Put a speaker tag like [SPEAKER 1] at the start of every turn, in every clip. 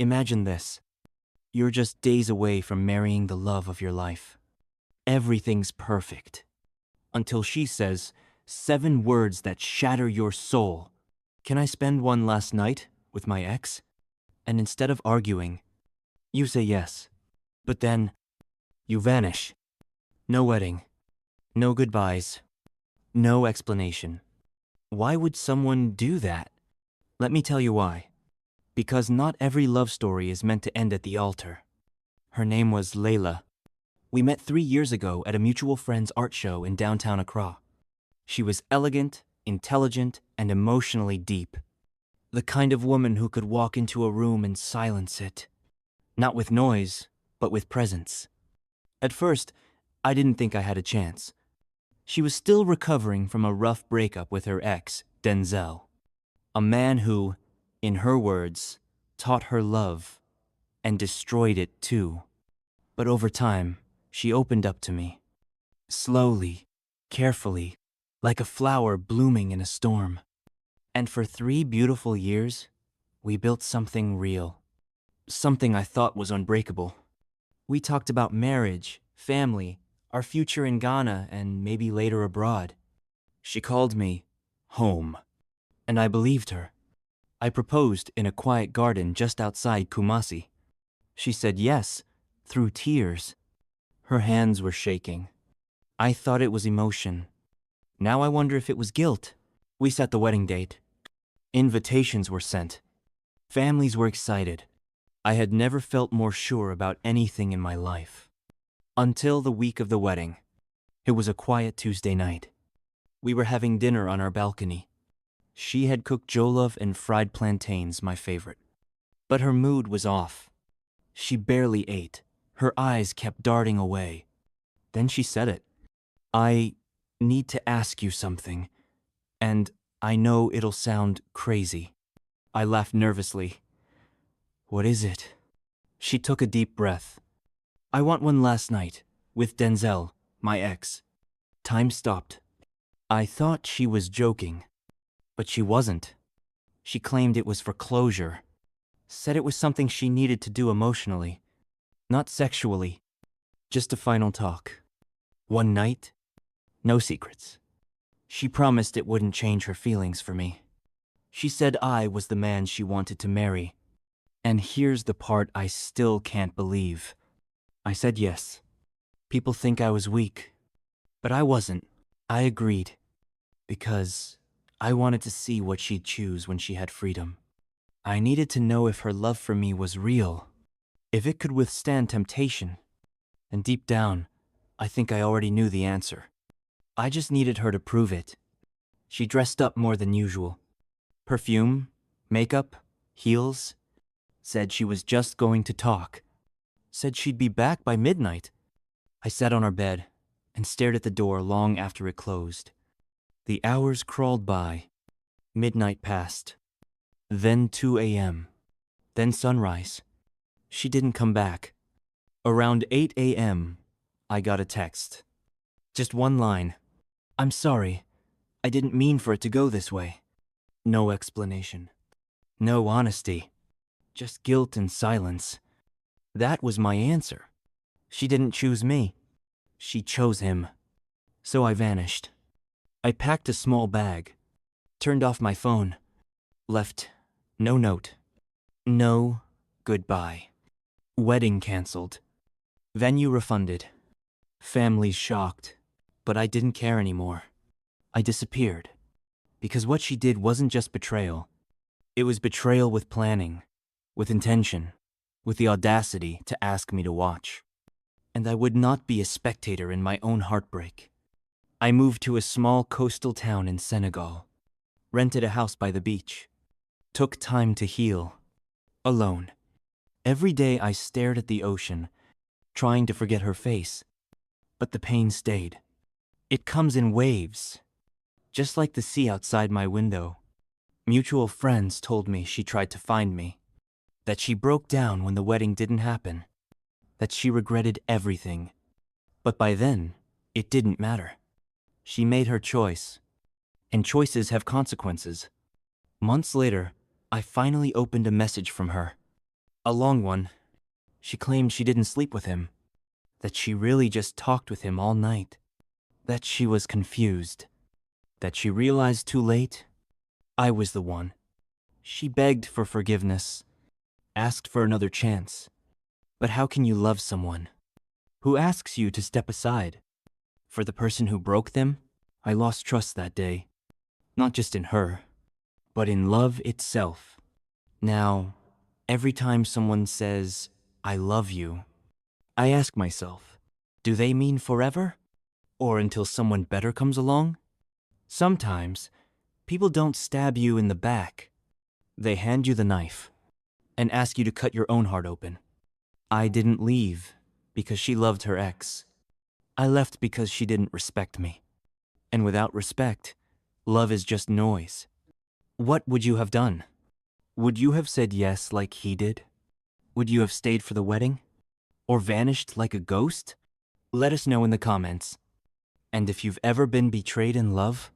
[SPEAKER 1] Imagine this. You're just days away from marrying the love of your life. Everything's perfect. Until she says 7 words that shatter your soul. Can I spend one last night with my ex? And instead of arguing, you say yes. But then, you vanish. No wedding. No goodbyes. No explanation. Why would someone do that? Let me tell you why. Because not every love story is meant to end at the altar. Her name was Layla. We met 3 years ago at a mutual friend's art show in downtown Accra. She was elegant, intelligent, and emotionally deep. The kind of woman who could walk into a room and silence it. Not with noise, but with presence. At first, I didn't think I had a chance. She was still recovering from a rough breakup with her ex, Denzel. A man who, in her words, taught her love and destroyed it too. But over time, she opened up to me. Slowly, carefully, like a flower blooming in a storm. And for 3 beautiful years, we built something real. Something I thought was unbreakable. We talked about marriage, family, our future in Ghana, and maybe later abroad. She called me home, and I believed her. I proposed in a quiet garden just outside Kumasi. She said yes, through tears. Her hands were shaking. I thought it was emotion. Now I wonder if it was guilt. We set the wedding date. Invitations were sent. Families were excited. I had never felt more sure about anything in my life. Until the week of the wedding. It was a quiet Tuesday night. We were having dinner on our balcony. She had cooked jollof and fried plantains, my favorite. But her mood was off. She barely ate. Her eyes kept darting away. Then she said it. I need to ask you something, and I know it'll sound crazy. I laughed nervously. What is it? She took a deep breath. I want one last night, with Denzel, my ex. Time stopped. I thought she was joking, but she wasn't. She claimed it was for closure. Said it was something she needed to do emotionally, not sexually. Just a final talk. One night, no secrets. She promised it wouldn't change her feelings for me. She said I was the man she wanted to marry. And here's the part I still can't believe. I said yes. People think I was weak, but I wasn't. I agreed, because I wanted to see what she'd choose when she had freedom. I needed to know if her love for me was real, if it could withstand temptation. And deep down, I think I already knew the answer. I just needed her to prove it. She dressed up more than usual. Perfume, makeup, heels. Said she was just going to talk. Said she'd be back by midnight. I sat on our bed and stared at the door long after it closed. The hours crawled by. Midnight passed. Then 2 a.m. Then sunrise. She didn't come back. Around 8 a.m., I got a text. Just one line. I'm sorry. I didn't mean for it to go this way. No explanation. No honesty. Just guilt and silence. That was my answer. She didn't choose me. She chose him. So I vanished. I packed a small bag, turned off my phone, left no note, no goodbye. Wedding canceled. Venue refunded. Family shocked. But I didn't care anymore. I disappeared. Because what she did wasn't just betrayal. It was betrayal with planning, with intention, with the audacity to ask me to watch. And I would not be a spectator in my own heartbreak. I moved to a small coastal town in Senegal, rented a house by the beach, took time to heal, alone. Every day I stared at the ocean, trying to forget her face. But the pain stayed. It comes in waves, just like the sea outside my window. Mutual friends told me she tried to find me, that she broke down when the wedding didn't happen, that she regretted everything. But by then, it didn't matter. She made her choice, and choices have consequences. Months later, I finally opened a message from her. A long one. She claimed she didn't sleep with him, that she really just talked with him all night, that she was confused, that she realized too late I was the one. She begged for forgiveness, asked for another chance. But how can you love someone who asks you to step aside? For the person who broke them, I lost trust that day. Not just in her, but in love itself. Now, every time someone says, I love you, I ask myself, do they mean forever? Or until someone better comes along? Sometimes, people don't stab you in the back. They hand you the knife and ask you to cut your own heart open. I didn't leave because she loved her ex. I left because she didn't respect me. And without respect, love is just noise. What would you have done? Would you have said yes like he did? Would you have stayed for the wedding? Or vanished like a ghost? Let us know in the comments. And if you've ever been betrayed in love,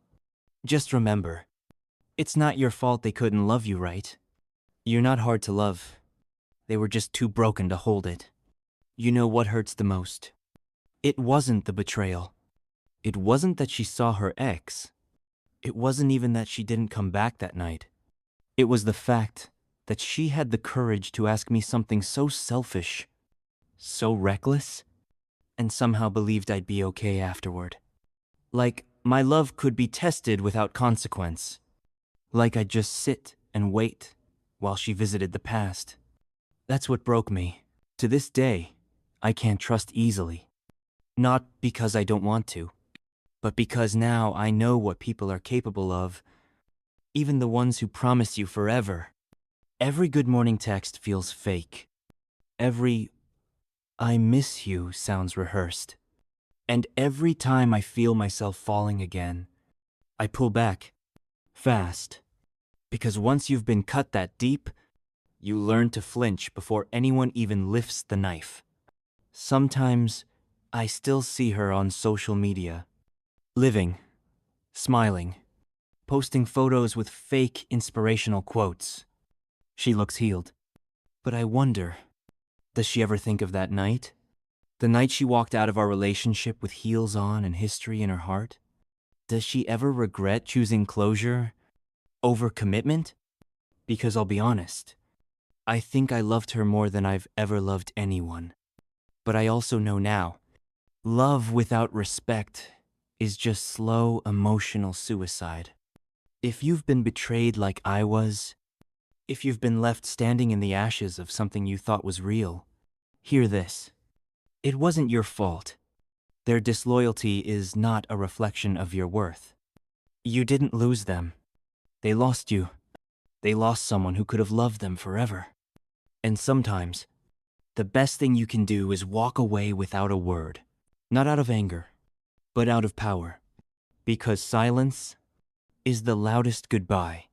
[SPEAKER 1] just remember, it's not your fault they couldn't love you right. You're not hard to love. They were just too broken to hold it. You know what hurts the most? It wasn't the betrayal. It wasn't that she saw her ex. It wasn't even that she didn't come back that night. It was the fact that she had the courage to ask me something so selfish, so reckless, and somehow believed I'd be okay afterward. Like my love could be tested without consequence. Like I'd just sit and wait while she visited the past. That's what broke me. To this day, I can't trust easily. Not because I don't want to, but because now I know what people are capable of, even the ones who promise you forever. Every good morning text feels fake. Every I miss you sounds rehearsed. And every time I feel myself falling again, I pull back, fast. Because once you've been cut that deep, you learn to flinch before anyone even lifts the knife. Sometimes, I still see her on social media, living, smiling, posting photos with fake inspirational quotes. She looks healed. But I wonder, does she ever think of that night? The night she walked out of our relationship with heels on and history in her heart? Does she ever regret choosing closure over commitment? Because I'll be honest, I think I loved her more than I've ever loved anyone. But I also know now, love without respect is just slow emotional suicide. If you've been betrayed like I was, if you've been left standing in the ashes of something you thought was real, hear this. It wasn't your fault. Their disloyalty is not a reflection of your worth. You didn't lose them. They lost you. They lost someone who could have loved them forever. And sometimes, the best thing you can do is walk away without a word. Not out of anger, but out of power. Because silence is the loudest goodbye.